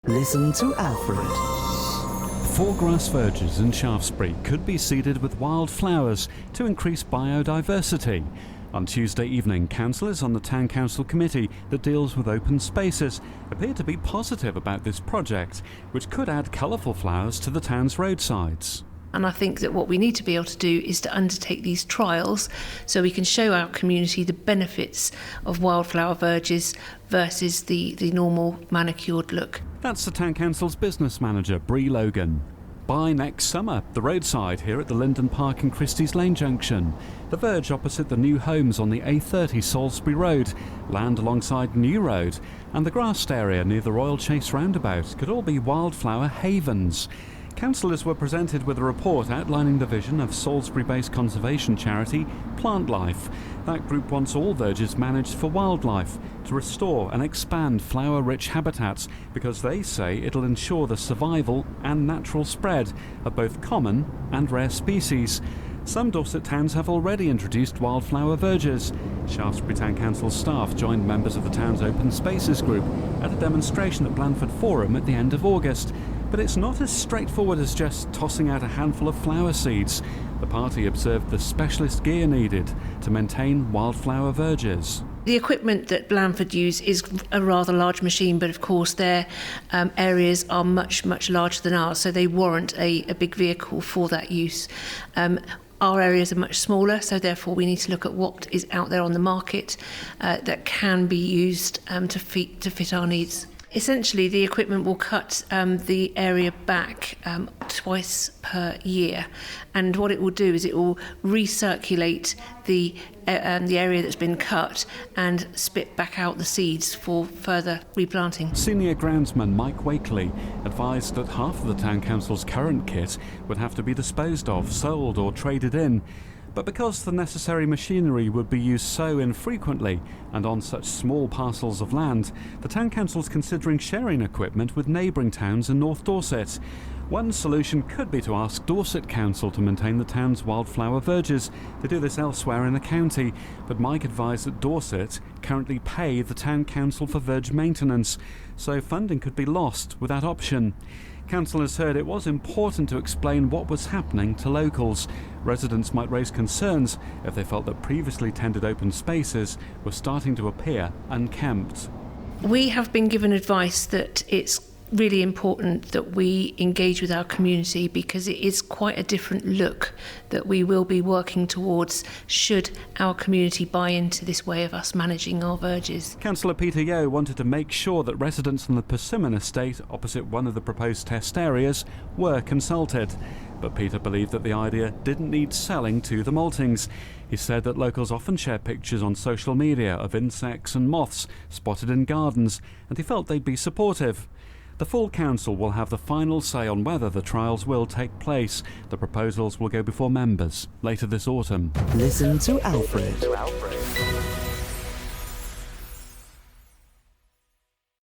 Listen to Alfred. 4 grass verges in Shaftesbury could be seeded with wildflowers to increase biodiversity. On Tuesday evening, councillors on the Town Council committee that deals with open spaces appeared to be positive about this project, which could add colourful flowers to the town's roadsides. And I think that what we need to be able to do is to undertake these trials so we can show our community the benefits of wildflower verges versus the normal manicured look. That's the Town Council's business manager, Bree Logan. By next summer, the roadside here at the Linden Park and Christie's Lane Junction, the Verge opposite the new homes on the A30 Salisbury Road, land alongside New Road, and the grassed area near the Royal Chase roundabout could all be wildflower havens. Councillors were presented with a report outlining the vision of Salisbury-based conservation charity Plant Life. That group wants all verges managed for wildlife, to restore and expand flower-rich habitats, because they say it'll ensure the survival and natural spread of both common and rare species. Some Dorset towns have already introduced wildflower verges. Shaftesbury Town Council staff joined members of the town's Open Spaces group at a demonstration at Blandford Forum at the end of August. But it's not as straightforward as just tossing out a handful of flower seeds. The party observed the specialist gear needed to maintain wildflower verges. The equipment that Blandford use is a rather large machine, but of course their areas are much larger than ours, so they warrant a big vehicle for that use. Our areas are much smaller, so therefore we need to look at what is out there on the market that can be used to fit our needs. Essentially, the equipment will cut the area back twice per year, and what it will do is it will recirculate the area that's been cut and spit back out the seeds for further replanting. Senior groundsman Mike Wakely advised that half of the Town Council's current kit would have to be disposed of, sold or traded in. But because the necessary machinery would be used so infrequently and on such small parcels of land, the Town Council is considering sharing equipment with neighbouring towns in North Dorset. One solution could be to ask Dorset Council to maintain the town's wildflower verges. They do this elsewhere in the county, but Mike advised that Dorset currently pay the Town Council for verge maintenance, so funding could be lost with that option. Councillors heard it was important to explain what was happening to locals. Residents might raise concerns if they felt that previously tended open spaces were starting to appear unkempt. We have been given advice that it's really important that we engage with our community, because it is quite a different look that we will be working towards should our community buy into this way of us managing our verges. Councillor Peter Yeo wanted to make sure that residents on the Persimmon estate opposite one of the proposed test areas were consulted. But Peter believed that the idea didn't need selling to the Maltings. He said that locals often share pictures on social media of insects and moths spotted in gardens, and he felt they'd be supportive. The full council will have the final say on whether the trials will take place. The proposals will go before members later this autumn. Listen to Alfred.